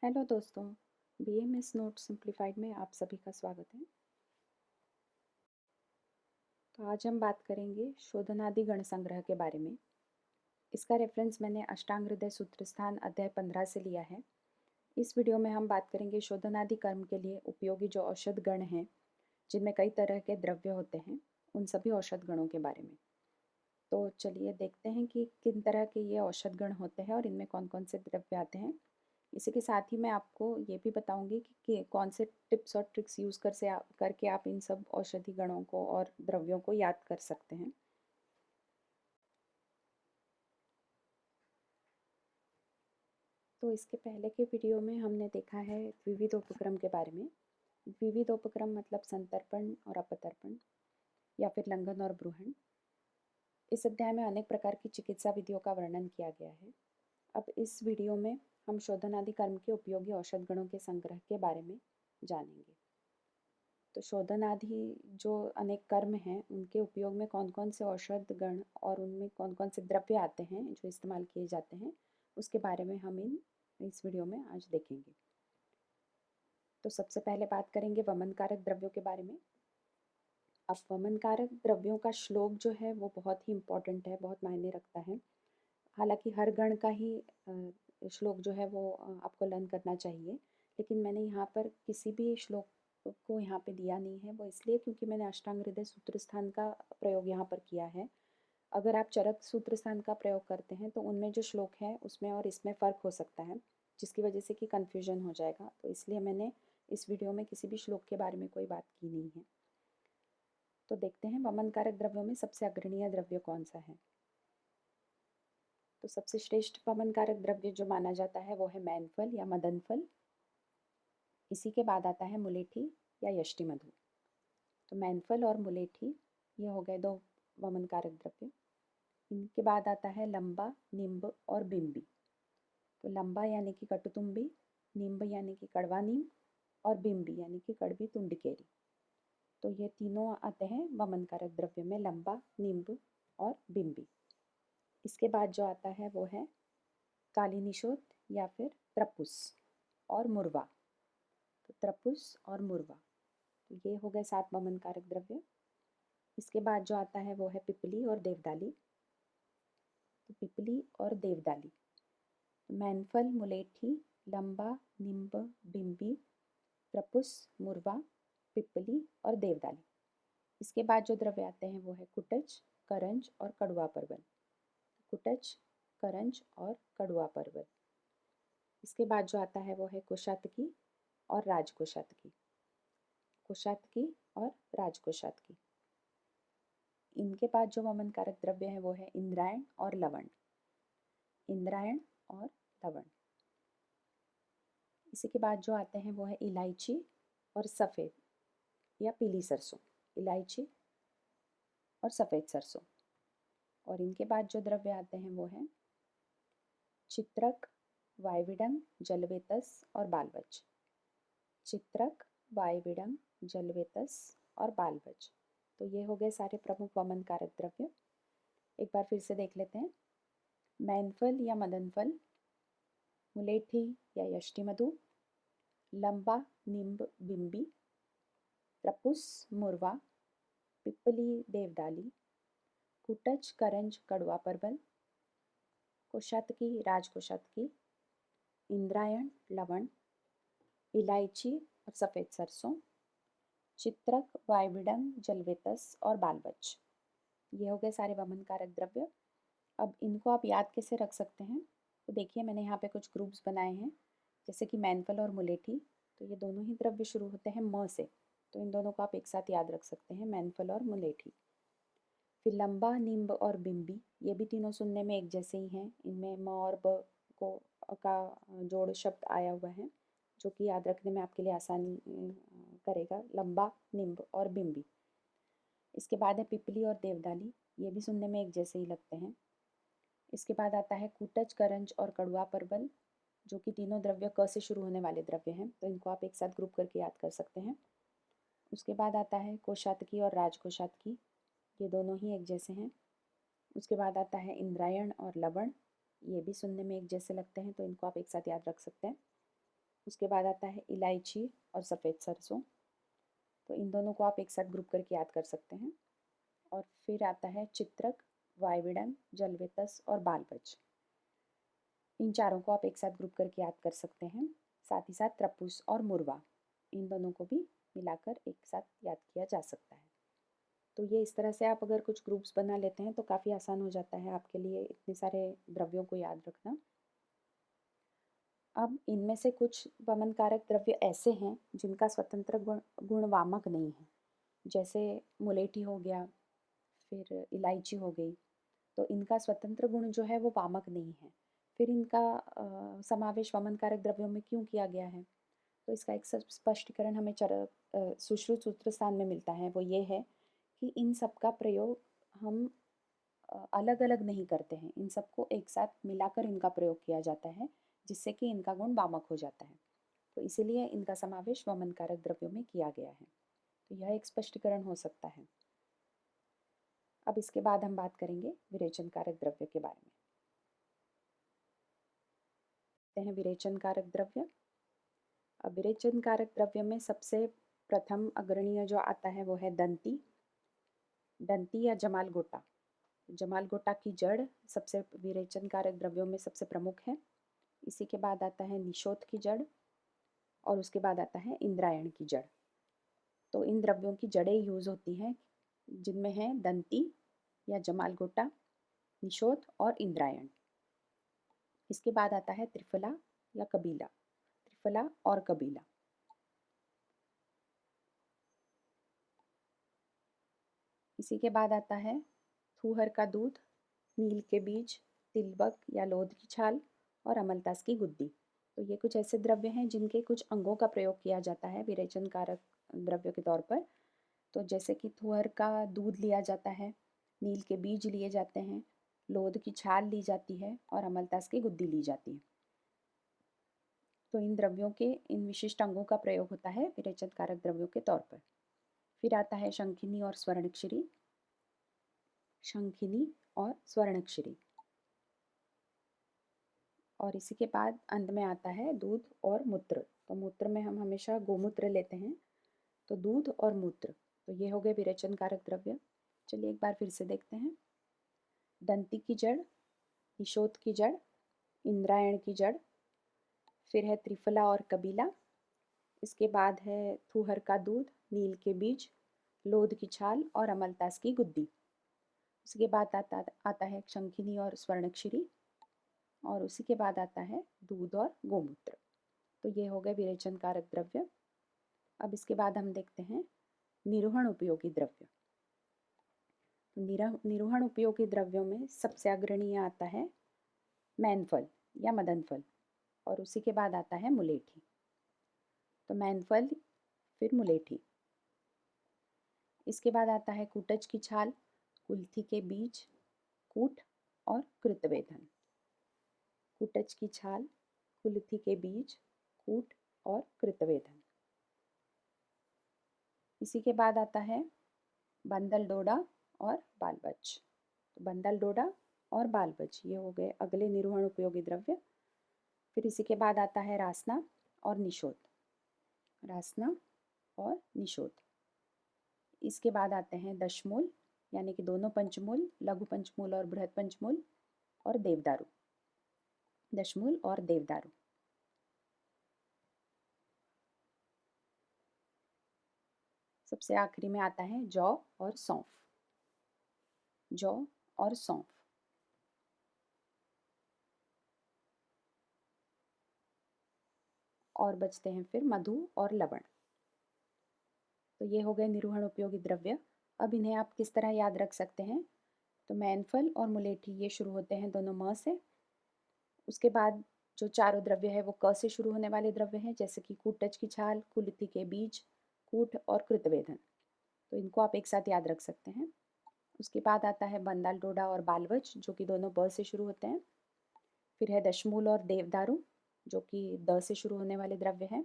Hello दोस्तों, BMS note simplified में आप सभी का स्वागत है। तो आज हम बात करेंगे शोधनादि गण संग्रह के बारे में। इसका रेफरेंस मैंने अष्टांग हृदय सूत्रस्थान अध्याय 15 से लिया है। इस वीडियो में हम बात करेंगे शोधनादि कर्म के लिए उपयोगी जो औषध गण हैं, जिनमें कई तरह के द्रव्य होते हैं, उन सभी औषध गणों के बारे में। तो चलिए देखते हैं कि किन तरह के ये औषध गण होते हैं और इनमें कौन कौन से द्रव्य आते हैं। इसी के साथ ही मैं आपको ये भी बताऊंगी कि कौन से टिप्स और ट्रिक्स यूज़ करके आप इन सब औषधि गणों को और द्रव्यों को याद कर सकते हैं। तो इसके पहले के वीडियो में हमने देखा है द्विविध उपक्रम के बारे में। द्विविध उपक्रम मतलब संतर्पण और अपतर्पण या फिर लंघन और ब्रूहण। इस अध्याय में अनेक प्रकार की चिकित्सा विधियों का वर्णन किया गया है। अब इस वीडियो में हम शोधनादि कर्म के उपयोगी औषध गणों के संग्रह के बारे में जानेंगे। तो शोधनादि जो अनेक कर्म हैं उनके उपयोग में कौन कौन से औषध गण और उनमें कौन कौन से द्रव्य आते हैं जो इस्तेमाल किए जाते हैं, उसके बारे में हम इस वीडियो में आज देखेंगे। तो सबसे पहले बात करेंगे वमन कारक द्रव्यों के बारे में। अब वमन कारक द्रव्यों का श्लोक जो है वो बहुत ही इम्पोर्टेंट है, बहुत मायने रखता है। हालांकि हर गण का ही श्लोक जो है वो आपको लर्न करना चाहिए, लेकिन मैंने यहाँ पर किसी भी श्लोक को यहाँ पे दिया नहीं है। वो इसलिए क्योंकि मैंने अष्टांग हृदय सूत्र स्थान का प्रयोग यहाँ पर किया है। अगर आप चरक सूत्र स्थान का प्रयोग करते हैं तो उनमें जो श्लोक है उसमें और इसमें फ़र्क हो सकता है, जिसकी वजह से कि कन्फ्यूजन हो जाएगा। तो इसलिए मैंने इस वीडियो में किसी भी श्लोक के बारे में कोई बात की नहीं है। तो देखते हैं वमन कारक द्रव्यों में सबसे अग्रणीय द्रव्य कौन सा है। तो सबसे श्रेष्ठ वमन कारक द्रव्य जो माना जाता है वो है मैनफल या मदन फल। इसी के बाद आता है मुलेठी या यष्टि मधु। तो मैनफल और मुलेठी ये हो गए दो वमन कारक द्रव्य। इनके बाद आता है लंबा, नींब और बिम्बी। तो लंबा यानी कि कटुतुम्बी, नींब यानी कि कड़वा नीम और बिम्बी यानी कि कड़वी तुंडकेरी। तो ये तीनों आते हैं वमन कारक द्रव्य में, लंबा, नींब और बिम्बी। इसके बाद जो आता है वो है काली निशोथ या फिर त्रपुस और मुरवा। तो त्रपुस और मुरवा, तो ये हो गए 7 वमन कारक द्रव्य। इसके बाद जो आता है वो है पिपली और देवदाली। तो पिपली और देवदाली, तो मैनफल, मुलेठी, लंबा, निम्ब, बिम्बी, त्रपुस, मुरवा, पिपली और देवदाली। इसके बाद जो द्रव्य आते हैं वो है कुटच, करंज और कड़वा परवल। कुटच, करंज और कड़वा परवल। इसके बाद जो आता है वो है कुशातकी और राजकुशातकी। कुशातकी और राजकुशातकी। इनके बाद जो वमन कारक द्रव्य है वो है इंद्रायण और लवण। इंद्रायण और लवण। इसी के बाद जो आते हैं वो है इलायची और सफ़ेद या पीली सरसों। इलायची और सफ़ेद सरसों। और इनके बाद जो द्रव्य आते हैं वो है चित्रक, वायविडंग, जलवेतस और बालवच। चित्रक, वायविडंग, जलवेतस और बालवच। तो ये हो गए सारे प्रमुख वमन कारक द्रव्य। एक बार फिर से देख लेते हैं। मैनफल या मदन फल, मुलेठी या यष्टि मधु, लंबा, नींब, बिम्बी, त्रपुस, मुरवा, पिपली, देवदाली, कुटच, करंज, कड़वा परवल, कुशातकी, राजकुशातकी, इंद्रायण, लवण, इलायची और सफ़ेद सरसों, चित्रक, वायविडंग, जलवेतस और बालवच। ये हो गए सारे वमन कारक द्रव्य। अब इनको आप याद कैसे रख सकते हैं? तो देखिए मैंने यहाँ पे कुछ ग्रुप्स बनाए हैं, जैसे कि मैनफल और मुलेठी। तो ये दोनों ही द्रव्य शुरू होते हैं म से, तो इन दोनों को आप एक साथ याद रख सकते हैं, मैनफल और मुलेठी। फिर लंबा, नींब और बिम्बी, ये भी तीनों सुनने में एक जैसे ही हैं। इनमें म और ब को का जोड़ शब्द आया हुआ है, जो कि याद रखने में आपके लिए आसानी करेगा। लंबा, नींब और बिम्बी। इसके बाद है पिपली और देवदाली, ये भी सुनने में एक जैसे ही लगते हैं। इसके बाद आता है कुटच, करंज और कड़वा परवल, जो कि तीनों द्रव्य क से शुरू होने वाले द्रव्य हैं, तो इनको आप एक साथ ग्रुप करके याद कर सकते हैं। उसके बाद आता है कोशातकी और राजकोशातकी, ये दोनों ही एक जैसे हैं। उसके बाद आता है इंद्रायण और लवण, ये भी सुनने में एक जैसे लगते हैं, तो इनको आप एक साथ याद रख सकते हैं। उसके बाद आता है इलायची और सफ़ेद सरसों, तो इन दोनों को आप एक साथ ग्रुप करके याद कर सकते हैं। और फिर आता है चित्रक, वायविडन, जलवेतस और बालबज, इन चारों को आप एक साथ ग्रुप करके याद कर सकते हैं। साथ ही साथ त्रपुस और मुरवा, इन दोनों को भी मिलाकर एक साथ याद किया जा सकता है। तो ये इस तरह से आप अगर कुछ ग्रुप्स बना लेते हैं तो काफ़ी आसान हो जाता है आपके लिए इतने सारे द्रव्यों को याद रखना। अब इनमें से कुछ वमन कारक द्रव्य ऐसे हैं जिनका स्वतंत्र गुण वामक नहीं है, जैसे मुलेठी हो गया, फिर इलायची हो गई, तो इनका स्वतंत्र गुण जो है वो वामक नहीं है। फिर इनका समावेश वमन कारक द्रव्यों में क्यों किया गया है, तो इसका एक स्पष्टीकरण हमें सुश्रुत सूत्र स्थान में मिलता है। वो ये है कि इन सब का प्रयोग हम अलग अलग नहीं करते हैं, इन सबको एक साथ मिलाकर इनका प्रयोग किया जाता है, जिससे कि इनका गुण वामक हो जाता है। तो इसीलिए इनका समावेश वमन कारक द्रव्यों में किया गया है। तो यह एक स्पष्टीकरण हो सकता है। अब इसके बाद हम बात करेंगे विरेचन कारक द्रव्य के बारे में। विरेचन कारक द्रव्य। अब विरेचन कारक द्रव्य में सबसे प्रथम अग्रणीय जो आता है वो है दंती, दंती या जमाल गोटा। जमाल गोटा की जड़ सबसे विरेचन कारक द्रव्यों में सबसे प्रमुख है। इसी के बाद आता है निशोथ की जड़ और उसके बाद आता है इंद्रायण की जड़। तो इन द्रव्यों की जड़ें यूज होती हैं, जिनमें है दंती या जमाल गोटा, निशोथ और इंद्रायण। इसके बाद आता है त्रिफला या कबीला, त्रिफला और कबीला। इसी के बाद आता है थूहर का दूध, नील के बीज, तिलबक या लोध की छाल और अमलतास की गुद्दी। तो ये कुछ ऐसे द्रव्य हैं जिनके कुछ अंगों का प्रयोग किया जाता है विरेचन कारक द्रव्य के तौर पर। तो जैसे कि थूहर का दूध लिया जाता है, नील के बीज लिए जाते हैं, लोध की छाल ली जाती है और अमलतास की गुद्दी ली जाती है। तो इन द्रव्यों के इन विशिष्ट अंगों का प्रयोग होता है विरेचन कारक द्रव्यों के तौर पर। फिर आता है शंखिनी और स्वर्णक्षरी, शंखिनी और स्वर्णक्षरी। और इसी के बाद अंत में आता है दूध और मूत्र। तो मूत्र में हम हमेशा गोमूत्र लेते हैं, तो दूध और मूत्र, तो ये हो गए विरेचन कारक द्रव्य। चलिए एक बार फिर से देखते हैं। दंती की जड़, निशोथ की जड़, इंद्रायण की जड़, फिर है त्रिफला और कबीला, इसके बाद है थूहर का दूध, नील के बीज, लोध की छाल और अमलतास की गुद्दी। उसके बाद आता है शंखिनी और स्वर्णक्षरी, और उसी के बाद आता है दूध और गोमूत्र। तो ये हो गए विरेचन कारक द्रव्य। अब इसके बाद हम देखते हैं निरूहण उपयोगी द्रव्य। निरूहण उपयोगी द्रव्यों में सबसे अग्रणीय आता है मैनफल या मदन फल, और उसी के बाद आता है मुलेठी। तो मैनफल फिर मुलेठी। इसके बाद आता है कूटज की छाल, कुल्थी के बीज, कूट और कृतवेधन। कूटज की छाल, कुल्थी के बीज, कूट और कृतवेधन। इसी के बाद आता है बंदल डोडा और बालबज। तो बंदल डोडा और बालबज ये हो गए अगले निरूहण उपयोगी द्रव्य। फिर इसी के बाद आता है रासना और निशोथ, रासना और निशोथ। इसके बाद आते हैं दशमूल, यानी कि दोनों पंचमूल, लघु पंचमूल और बृहद पंचमूल, और देवदारू, दशमूल और देवदारू। सबसे आखिरी में आता है जौ और सौंफ, जौ और सौंफ। और बचते हैं फिर मधु और लवण। तो ये हो गए निरूहण उपयोगी द्रव्य। अब इन्हें आप किस तरह याद रख सकते हैं, तो मैनफल और मुलेठी ये शुरू होते हैं दोनों म से। उसके बाद जो चारों द्रव्य है वो क से शुरू होने वाले द्रव्य हैं, जैसे कि कूटज की छाल, कुल्थी के बीज, कूट और कृतवेधन। तो इनको आप एक साथ याद रख सकते हैं। उसके बाद आता है बंदाल डोडा और बालवच, जो कि दोनों ब से शुरू होते हैं। फिर है दशमूल और देवदारू, जो कि द से शुरू होने वाले द्रव्य हैं।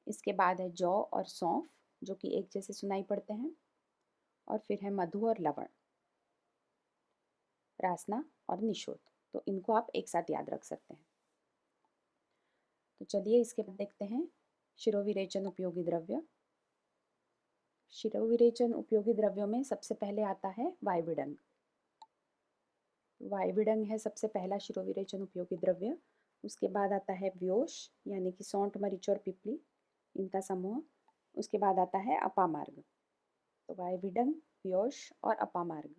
इसके बाद है जौ और सौंफ, जो कि एक जैसे सुनाई पड़ते हैं। और फिर है मधु और लवण, रासना और निशोथ। तो इनको आप एक साथ याद रख सकते हैं। तो चलिए इसके बाद देखते हैं शिरोविरेचन उपयोगी द्रव्य। शिरोविरेचन उपयोगी द्रव्यों में सबसे पहले आता है वायविडंग। वायविडंग है सबसे पहला शिरोविरेचन उपयोगी द्रव्य। उसके बाद आता है व्योश यानी कि सौंठ, मरीच और पिपली, इनका समूह। उसके बाद आता है अपामार्ग। तो वायविडंग, व्योश और अपामार्ग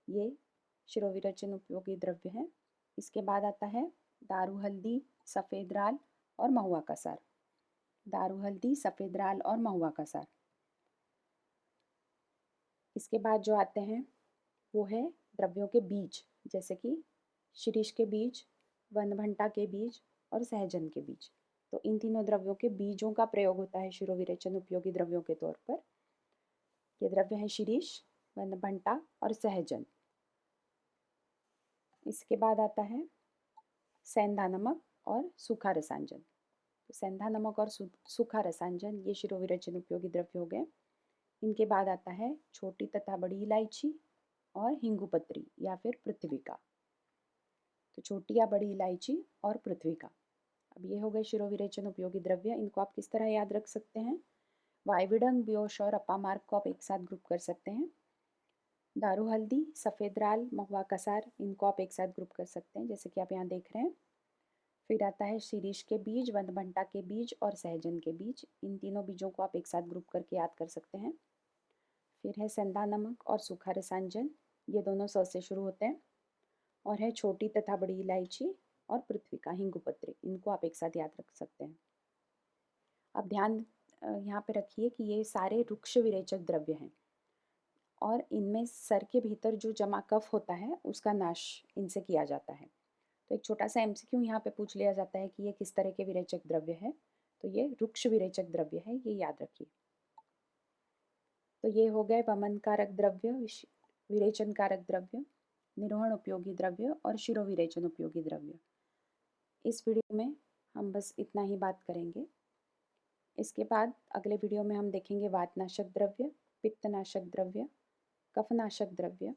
ये शिरोविरेचन उपयोगी द्रव्य हैं। इसके बाद आता है दारू हल्दी, सफ़ेद राल और महुआ का सार। दारू हल्दी, सफ़ेद राल और महुआ का सार। इसके बाद जो आते हैं वो है द्रव्यों के बीज, जैसे कि शिरीष के बीज, वनभंटा के बीज और सहजन के बीज। तो इन तीनों द्रव्यों के बीजों का प्रयोग होता है शिरोविरेचन उपयोगी द्रव्यों के तौर पर। ये द्रव्य हैं शिरीष, वनभंटा और सहजन। इसके बाद आता है सेंधा नमक और सूखा रसांजन। तो सेंधा नमक और सूखा रसांजन ये शिरोविरेचन उपयोगी द्रव्य हो गए। इनके बाद आता है छोटी तथा बड़ी इलायची और हिंगुपत्री या फिर पृथ्वी का। तो छोटी या बड़ी इलायची और पृथ्वी का। अब ये हो गए शिरोविरेचन उपयोगी द्रव्य। इनको आप किस तरह याद रख सकते हैं? वायविडंग, व्योश और अपामार्ग को आप एक साथ ग्रुप कर सकते हैं। दारू हल्दी, सफ़ेद राल, महुआ कसार, इनको आप एक साथ ग्रुप कर सकते हैं, जैसे कि आप यहाँ देख रहे हैं। फिर आता है शिरीष के बीज, वनभंटा के बीज और सहजन के बीज। इन तीनों बीजों को आप एक साथ ग्रुप करके याद कर सकते हैं। फिर है सेंधा नमक और सूखा रसांजन, ये दोनों स से शुरू होते हैं। और है छोटी तथा बड़ी इलायची और पृथ्वी का, हिंगुपत्री, इनको आप एक साथ याद रख सकते हैं। अब ध्यान यहाँ पे रखिए कि ये सारे रुक्ष विरेचक द्रव्य हैं और इनमें सर के भीतर जो जमा कफ होता है उसका नाश इनसे किया जाता है। तो एक छोटा सा MCQ यहाँ पे पूछ लिया जाता है कि ये किस तरह के विरेचक द्रव्य है। तो ये रुक्ष विरेचक द्रव्य है, ये याद रखिए। तो ये हो गए वमन कारक द्रव्य, विरेचन कारक द्रव्य, निरोहण उपयोगी द्रव्य और शिरोविरेचन उपयोगी द्रव्य। इस वीडियो में हम बस इतना ही बात करेंगे। इसके बाद अगले वीडियो में हम देखेंगे वातनाशक द्रव्य, पित्तनाशक द्रव्य, कफनाशक द्रव्य,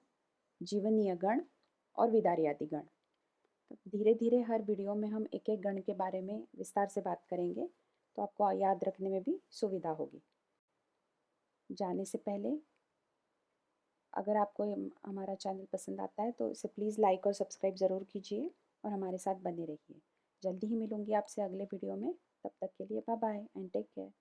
जीवनीय गण और विदार्यादि गण। तो धीरे धीरे हर वीडियो में हम एक एक गण के बारे में विस्तार से बात करेंगे, तो आपको याद रखने में भी सुविधा होगी। जाने से पहले अगर आपको हमारा चैनल पसंद आता है तो इसे प्लीज़ लाइक और सब्सक्राइब ज़रूर कीजिए और हमारे साथ बने रहिए। जल्दी ही मिलूँगी आपसे अगले वीडियो में। तब तक के लिए bye bye and take care.